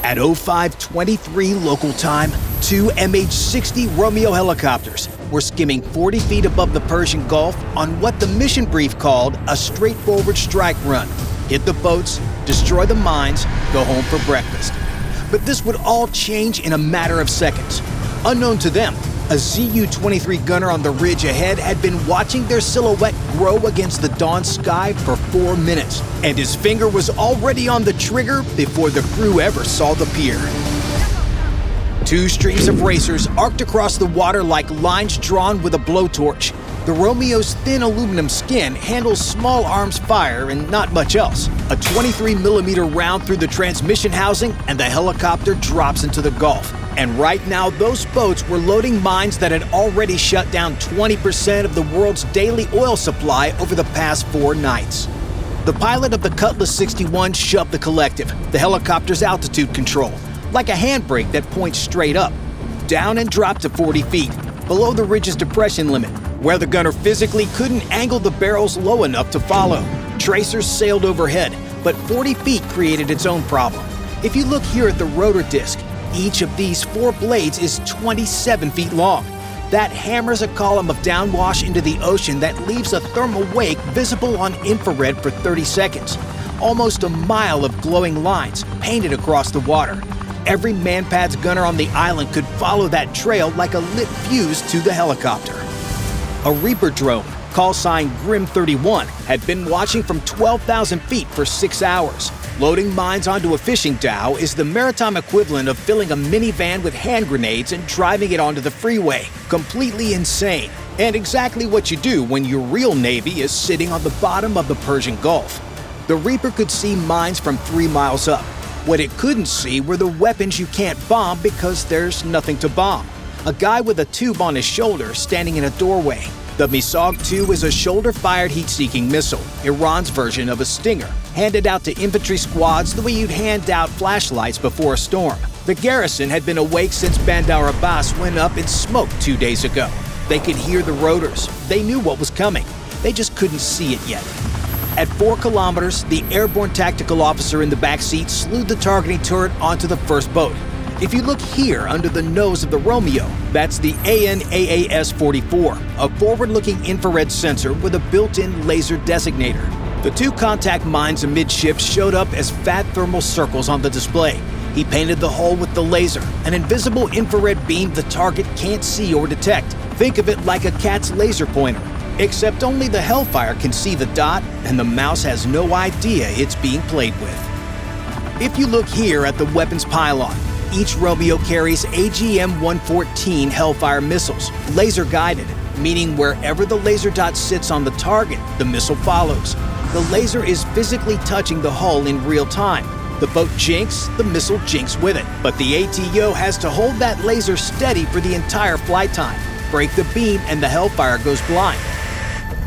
At 05:23 local time, two MH-60 Romeo helicopters were skimming 40 feet above the Persian Gulf on what the mission brief called a straightforward strike run. Hit the boats, destroy the mines, go home for breakfast. But this would all change in a matter of seconds. Unknown to them, a Zu-23 gunner on the ridge ahead had been watching their silhouette grow against the dawn sky for 4 minutes, and his finger was already on the trigger before the crew ever saw the pier. Two streams of racers arced across the water like lines drawn with a blowtorch. The Romeo's thin aluminum skin handles small arms fire and not much else. A 23mm round through the transmission housing and the helicopter drops into the Gulf. And right now, those boats were loading mines that had already shut down 20% of the world's daily oil supply over the past 4 nights. The pilot of the Cutlass 61 shoved the collective, the helicopter's altitude control, like a handbrake that points straight up, down and dropped to 40 feet, below the ridge's depression limit, where the gunner physically couldn't angle the barrels low enough to follow. Tracers sailed overhead, but 40 feet created its own problem. If you look here at the rotor disc, each of these 4 blades is 27 feet long. That hammers a column of downwash into the ocean that leaves a thermal wake visible on infrared for 30 seconds. Almost a mile of glowing lines painted across the water. Every MANPADS gunner on the island could follow that trail like a lit fuse to the helicopter. A Reaper drone, call sign Grim 31, had been watching from 12,000 feet for 6 hours. Loading mines onto a fishing dhow is the maritime equivalent of filling a minivan with hand grenades and driving it onto the freeway. Completely insane, and exactly what you do when your real navy is sitting on the bottom of the Persian Gulf. The Reaper could see mines from 3 miles up. What it couldn't see were the weapons you can't bomb because there's nothing to bomb. A guy with a tube on his shoulder standing in a doorway. The Misog-2 is a shoulder-fired heat-seeking missile, Iran's version of a Stinger, handed out to infantry squads the way you'd hand out flashlights before a storm. The garrison had been awake since Bandar went up in smoke 2 days ago. They could hear the rotors. They knew what was coming. They just couldn't see it yet. At 4 kilometers, the airborne tactical officer in the backseat slewed the targeting turret onto the first boat. If you look here under the nose of the Romeo, that's the ANAAS-44, a forward-looking infrared sensor with a built-in laser designator. The 2 contact mines amidships showed up as fat thermal circles on the display. He painted the hull with the laser, an invisible infrared beam the target can't see or detect. Think of it like a cat's laser pointer, except only the Hellfire can see the dot and the mouse has no idea it's being played with. If you look here at the weapons pylon, each Romeo carries AGM-114 Hellfire missiles, laser-guided, meaning wherever the laser dot sits on the target, the missile follows. The laser is physically touching the hull in real time. The boat jinks, the missile jinks with it. But the ATO has to hold that laser steady for the entire flight time. Break the beam and the Hellfire goes blind.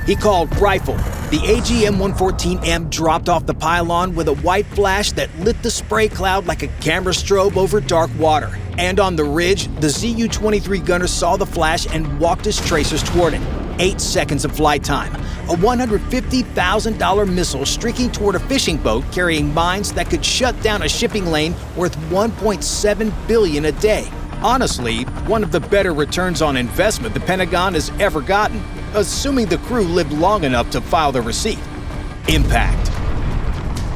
He called rifle. The AGM-114M dropped off the pylon with a white flash that lit the spray cloud like a camera strobe over dark water. And on the ridge, the Zu-23 gunner saw the flash and walked his tracers toward it. 8 seconds of flight time. A $150,000 missile streaking toward a fishing boat carrying mines that could shut down a shipping lane worth $1.7 billion a day. Honestly, one of the better returns on investment the Pentagon has ever gotten, assuming the crew lived long enough to file the receipt. Impact.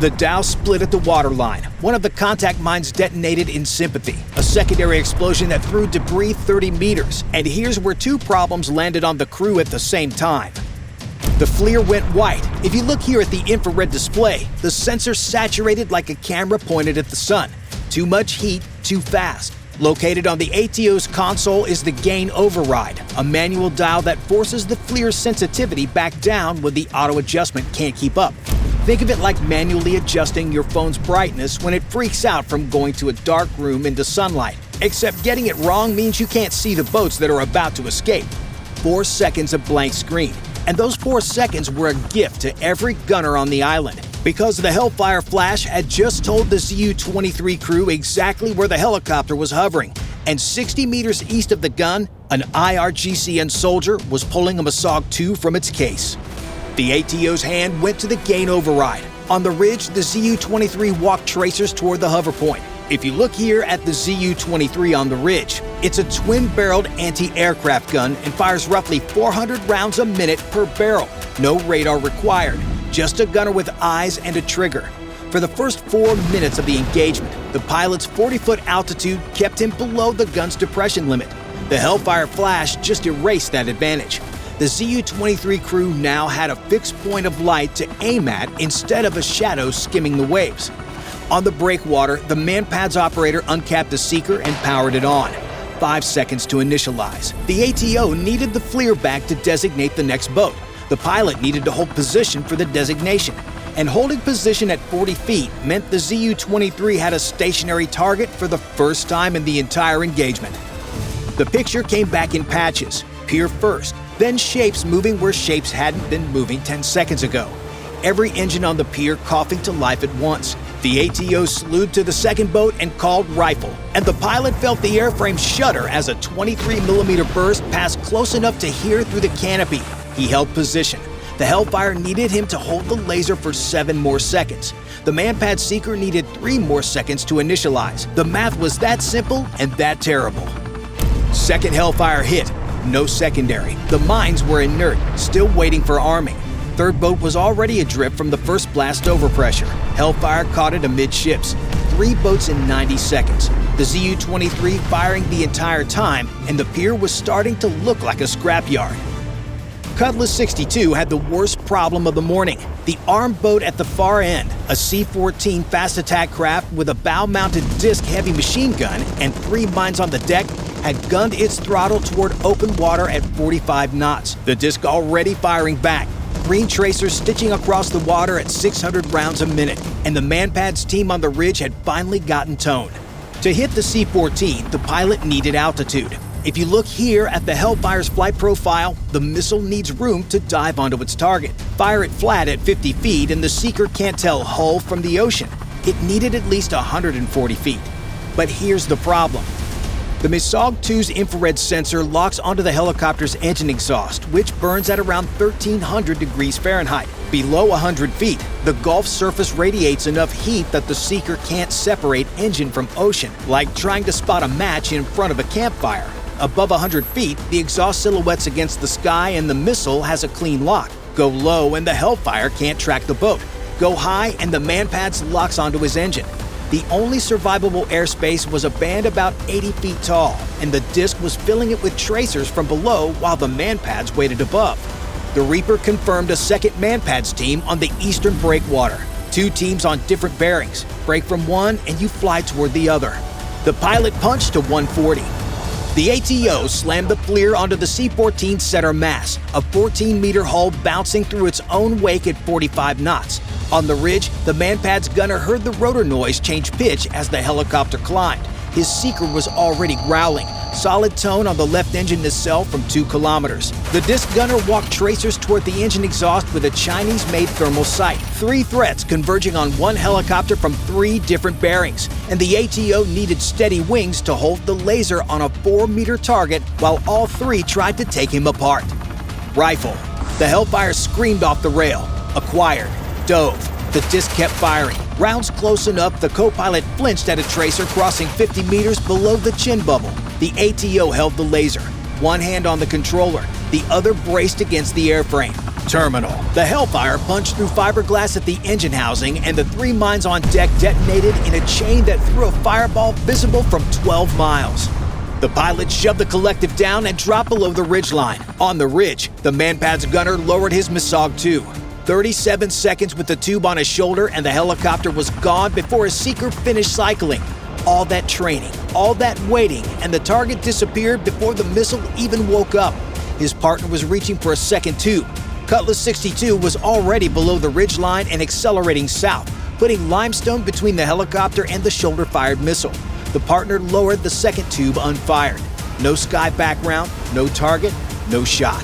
The Dow split at the waterline. One of the contact mines detonated in sympathy, a secondary explosion that threw debris 30 meters. And here's where 2 problems landed on the crew at the same time. The FLIR went white. If you look here at the infrared display, the sensor saturated like a camera pointed at the sun. Too much heat, too fast. Located on the ATO's console is the gain override, a manual dial that forces the FLIR's sensitivity back down when the auto adjustment can't keep up. Think of it like manually adjusting your phone's brightness when it freaks out from going to a dark room into sunlight. Except getting it wrong means you can't see the boats that are about to escape. 4 seconds of blank screen. And those 4 seconds were a gift to every gunner on the island, because the Hellfire flash had just told the Zu-23 crew exactly where the helicopter was hovering, and 60 meters east of the gun, an IRGCN soldier was pulling a Misog-2 from its case. The ATO's hand went to the gain override. On the ridge, the Zu-23 walked tracers toward the hover point. If you look here at the Zu-23 on the ridge, it's a twin-barreled anti-aircraft gun and fires roughly 400 rounds a minute per barrel. No radar required, just a gunner with eyes and a trigger. For the first 4 minutes of the engagement, the pilot's 40-foot altitude kept him below the gun's depression limit. The Hellfire flash just erased that advantage. The Zu-23 crew now had a fixed point of light to aim at instead of a shadow skimming the waves. On the breakwater, the MANPADS operator uncapped the seeker and powered it on. 5 seconds to initialize. The ATO needed the FLIR back to designate the next boat. The pilot needed to hold position for the designation. And holding position at 40 feet meant the Zu-23 had a stationary target for the first time in the entire engagement. The picture came back in patches. Pier first, then shapes moving where shapes hadn't been moving 10 seconds ago. Every engine on the pier coughing to life at once. The ATO slewed to the second boat and called rifle, and the pilot felt the airframe shudder as a 23mm burst passed close enough to hear through the canopy. He held position. The Hellfire needed him to hold the laser for 7 more seconds. The MANPADS seeker needed 3 more seconds to initialize. The math was that simple and that terrible. Second Hellfire hit. No secondary. The mines were inert, still waiting for arming. Third boat was already adrift from the first blast overpressure. Hellfire caught it amidships. 3 boats in 90 seconds. The Zu-23 firing the entire time, and the pier was starting to look like a scrapyard. Cutlass 62 had the worst problem of the morning. The armed boat at the far end, a C-14 fast attack craft with a bow-mounted disc heavy machine gun and 3 mines on the deck, had gunned its throttle toward open water at 45 knots. The disc already firing back. Green tracers stitching across the water at 600 rounds a minute, and the MANPADS team on the ridge had finally gotten tone. To hit the C-14, the pilot needed altitude. If you look here at the Hellfire's flight profile, the missile needs room to dive onto its target. Fire it flat at 50 feet and the seeker can't tell hull from the ocean. It needed at least 140 feet. But here's the problem. The Misog 2's infrared sensor locks onto the helicopter's engine exhaust, which burns at around 1,300 degrees Fahrenheit. Below 100 feet, the Gulf surface radiates enough heat that the seeker can't separate engine from ocean, like trying to spot a match in front of a campfire. Above 100 feet, the exhaust silhouettes against the sky and the missile has a clean lock. Go low and the Hellfire can't track the boat. Go high and the MANPADS locks onto his engine. The only survivable airspace was a band about 80 feet tall, and the disc was filling it with tracers from below while the MANPADS waited above. The Reaper confirmed a second MANPADS team on the eastern breakwater. 2 teams on different bearings. Break from one and you fly toward the other. The pilot punched to 140. The ATO slammed the FLIR onto the C-14 center mass, a 14-meter hull bouncing through its own wake at 45 knots. On the ridge, the MANPADS gunner heard the rotor noise change pitch as the helicopter climbed. His seeker was already growling. Solid tone on the left engine nacelle from 2 kilometers. The disc gunner walked tracers toward the engine exhaust with a Chinese-made thermal sight. 3 threats converging on one helicopter from 3 different bearings. And the ATO needed steady wings to hold the laser on a 4-meter target while all 3 tried to take him apart. Rifle. The Hellfire screamed off the rail. Acquired. Dove. The disc kept firing. Rounds close enough, the co-pilot flinched at a tracer crossing 50 meters below the chin bubble. The ATO held the laser. One hand on the controller, the other braced against the airframe. Terminal. The Hellfire punched through fiberglass at the engine housing, and the 3 mines on deck detonated in a chain that threw a fireball visible from 12 miles. The pilot shoved the collective down and dropped below the ridgeline. On the ridge, the MANPADS gunner lowered his Misog 2. 37 seconds with the tube on his shoulder and the helicopter was gone before his seeker finished cycling. All that training, all that waiting, and the target disappeared before the missile even woke up. His partner was reaching for a second tube. Cutlass 62 was already below the ridgeline and accelerating south, putting limestone between the helicopter and the shoulder-fired missile. The partner lowered the second tube unfired. No sky background, no target, no shot.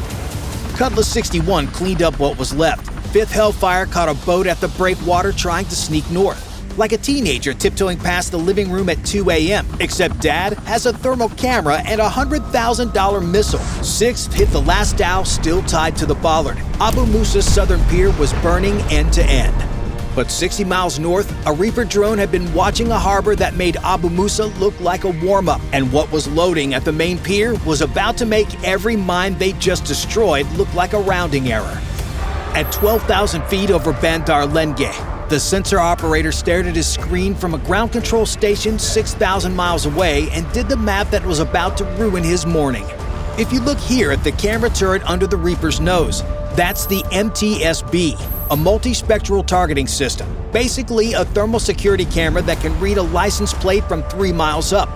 Cutlass 61 cleaned up what was left. 5th Hellfire caught a boat at the breakwater trying to sneak north. Like a teenager tiptoeing past the living room at 2 a.m., except Dad has a thermal camera and a $100,000 missile. 6th hit the last dhow still tied to the bollard. Abu Musa's southern pier was burning end to end. But 60 miles north, a Reaper drone had been watching a harbor that made Abu Musa look like a warm-up, and what was loading at the main pier was about to make every mine they just destroyed look like a rounding error. At 12,000 feet over Bandar, the sensor operator stared at his screen from a ground control station 6,000 miles away and did the math that was about to ruin his morning. If you look here at the camera turret under the Reaper's nose, that's the MTSB, a multispectral targeting system, basically a thermal security camera that can read a license plate from 3 miles up.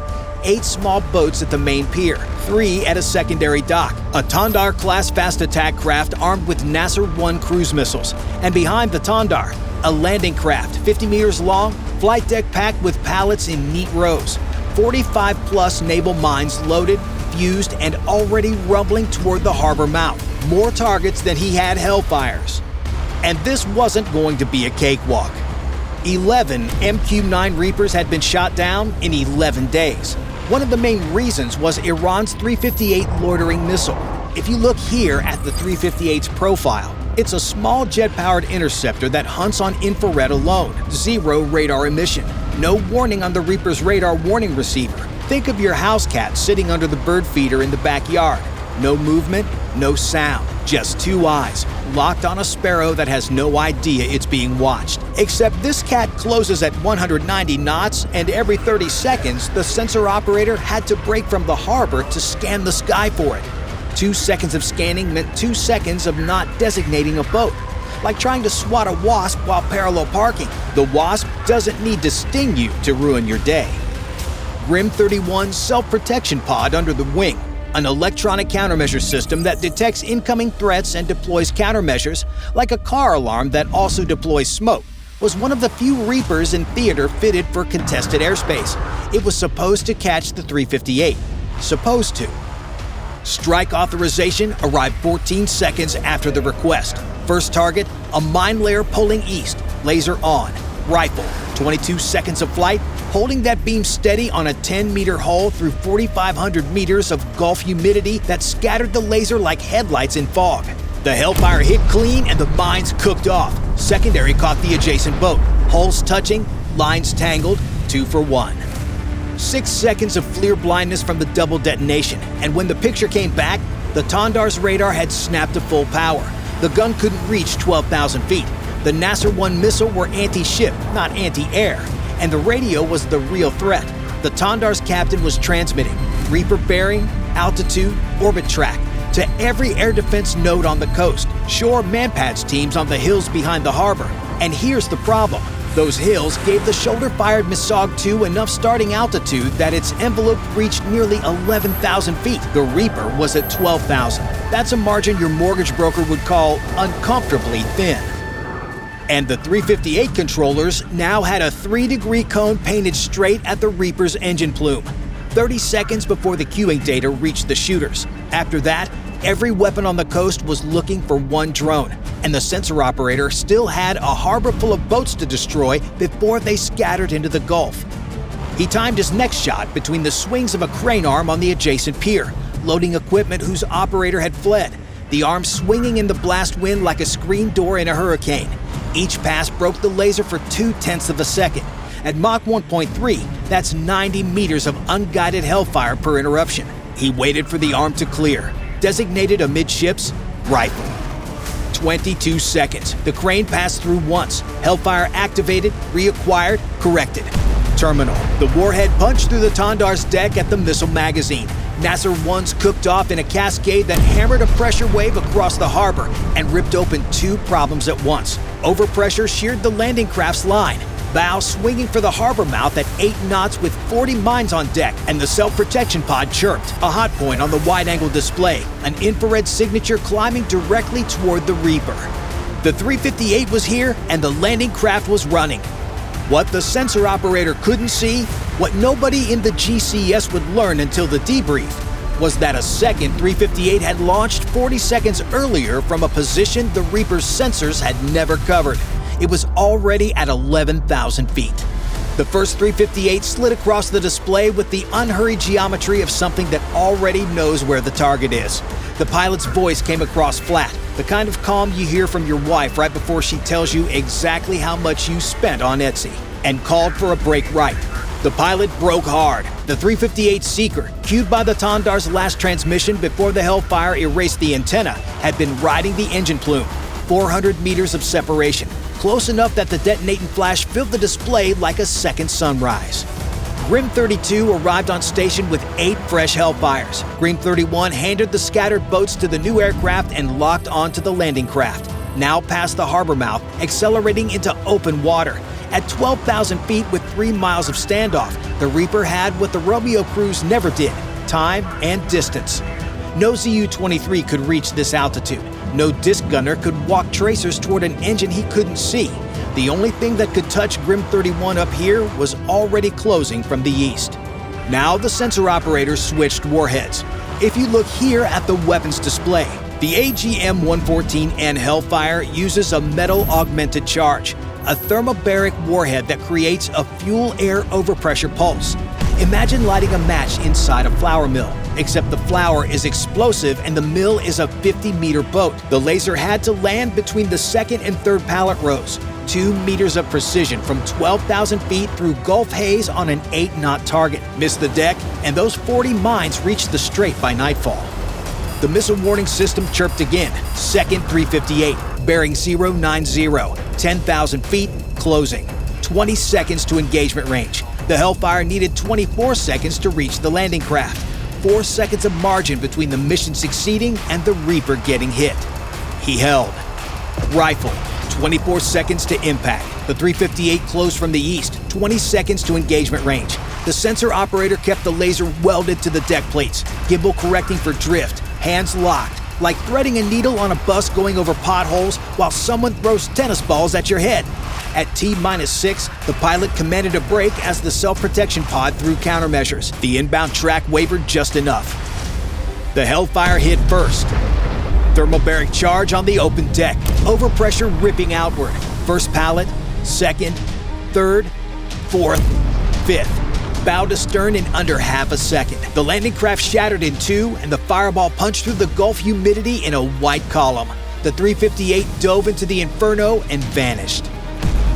8 small boats at the main pier, 3 at a secondary dock, a Tandar-class fast attack craft armed with Nasser-1 cruise missiles, and behind the Tandar, a landing craft 50 meters long, flight deck packed with pallets in neat rows, 45-plus naval mines loaded, fused, and already rumbling toward the harbor mouth. More targets than he had Hellfires. And this wasn't going to be a cakewalk. 11 MQ-9 Reapers had been shot down in 11 days. One of the main reasons was Iran's 358 loitering missile. If you look here at the 358's profile, it's a small jet-powered interceptor that hunts on infrared alone, 0 radar emission. No warning on the Reaper's radar warning receiver. Think of your house cat sitting under the bird feeder in the backyard. No movement, no sound, just 2 eyes, locked on a sparrow that has no idea it's being watched. Except this cat closes at 190 knots, and every 30 seconds, the sensor operator had to break from the harbor to scan the sky for it. 2 seconds of scanning meant 2 seconds of not designating a boat. Like trying to swat a wasp while parallel parking. The wasp doesn't need to sting you to ruin your day. Grim 31 self-protection pod under the wing, an electronic countermeasure system that detects incoming threats and deploys countermeasures, like a car alarm that also deploys smoke, was one of the few Reapers in theater fitted for contested airspace. It was supposed to catch the 358. Supposed to. Strike authorization arrived 14 seconds after the request. First target, a mine layer pulling east, laser on, rifle, 22 seconds of flight, holding that beam steady on a 10-meter hull through 4,500 meters of Gulf humidity that scattered the laser like headlights in fog. The Hellfire hit clean and the mines cooked off. Secondary caught the adjacent boat. Hulls touching, lines tangled, 2 for 1. 6 seconds of FLIR blindness from the double detonation, and when the picture came back, the Tandar's radar had snapped to full power. The gun couldn't reach 12,000 feet. The Nasser-1 missile were anti-ship, not anti-air, and the radio was the real threat. The Tandar's captain was transmitting Reaper bearing, altitude, orbit track to every air defense node on the coast, shore MANPADS teams on the hills behind the harbor. And here's the problem. Those hills gave the shoulder-fired Misog 2 enough starting altitude that its envelope reached nearly 11,000 feet. The Reaper was at 12,000. That's a margin your mortgage broker would call uncomfortably thin. And the 358 controllers now had a 3-degree cone painted straight at the Reaper's engine plume, 30 seconds before the queuing data reached the shooters. After that, every weapon on the coast was looking for one drone, and the sensor operator still had a harbor full of boats to destroy before they scattered into the Gulf. He timed his next shot between the swings of a crane arm on the adjacent pier, loading equipment whose operator had fled, the arm swinging in the blast wind like a screen door in a hurricane. Each pass broke the laser for 0.2 of a second. At Mach 1.3, that's 90 meters of unguided Hellfire per interruption. He waited for the arm to clear. Designated amidships, rifle. 22 seconds. The crane passed through once. Hellfire activated, reacquired, corrected. Terminal. The warhead punched through the Tandar's deck at the missile magazine. Nasser-1s cooked off in a cascade that hammered a pressure wave across the harbor and ripped open 2 problems at once. Overpressure sheared the landing craft's line. Bow swinging for the harbor mouth at 8 knots with 40 mines on deck, and the self-protection pod chirped, a hot point on the wide-angle display, an infrared signature climbing directly toward the Reaper. The 358 was here, and the landing craft was running. What the sensor operator couldn't see, what nobody in the GCS would learn until the debrief, was that a second 358 had launched 40 seconds earlier from a position the Reaper's sensors had never covered. It was already at 11,000 feet. The first 358 slid across the display with the unhurried geometry of something that already knows where the target is. The pilot's voice came across flat, The kind of calm you hear from your wife right before she tells you exactly how much you spent on Etsy, and called for a break right. The pilot broke hard. The 358 Seeker, cued by the Tandar's last transmission before the Hellfire erased the antenna, had been riding the engine plume. 400 meters of separation, close enough that the detonating flash filled the display like a second sunrise. Grim 32 arrived on station with 8 fresh Hellfires. Grim 31 handed the scattered boats to the new aircraft and locked onto the landing craft, now past the harbor mouth, accelerating into open water. At 12,000 feet with 3 miles of standoff, the Reaper had what the Romeo crews never did: time and distance. No ZU-23 could reach this altitude. No disc gunner could walk tracers toward an engine he couldn't see. The only thing that could touch Grim 31 up here was already closing from the east. Now the sensor operators switched warheads. If you look here at the weapons display, the AGM-114 Hellfire uses a metal-augmented charge, a thermobaric warhead that creates a fuel-air overpressure pulse. Imagine lighting a match inside a flour mill, except the flour is explosive and the mill is a 50-meter boat. The laser had to land between the second and third pallet rows. 2 meters of precision from 12,000 feet through Gulf haze on an 8-knot target. Missed the deck, and those 40 mines reached the strait by nightfall. The missile warning system chirped again. Second 358, bearing 090, 10,000 feet, closing. 20 seconds to engagement range. The Hellfire needed 24 seconds to reach the landing craft. 4 seconds of margin between the mission succeeding and the Reaper getting hit. He held. Rifle, 24 seconds to impact. The 358 closed from the east, 20 seconds to engagement range. The sensor operator kept the laser welded to the deck plates, gimbal correcting for drift, hands locked, like threading a needle on a bus going over potholes while someone throws tennis balls at your head. At T-6, the pilot commanded a break as the self-protection pod threw countermeasures. The inbound track wavered just enough. The Hellfire hit first. Thermobaric charge on the open deck, overpressure ripping outward. First pallet, second, third, fourth, fifth. Bow to stern in under half a second. The landing craft shattered in 2, and the fireball punched through the Gulf humidity in a white column. The 358 dove into the inferno and vanished.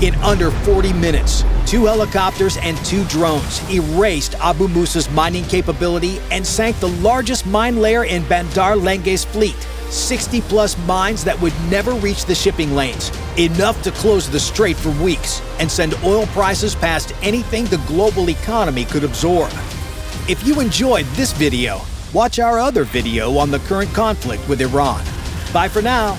In under 40 minutes, 2 helicopters and 2 drones erased Abu Musa's mining capability and sank the largest mine layer in Bandar Lenge's fleet. 60-plus mines that would never reach the shipping lanes, enough to close the strait for weeks and send oil prices past anything the global economy could absorb. If you enjoyed this video, watch our other video on the current conflict with Iran. Bye for now.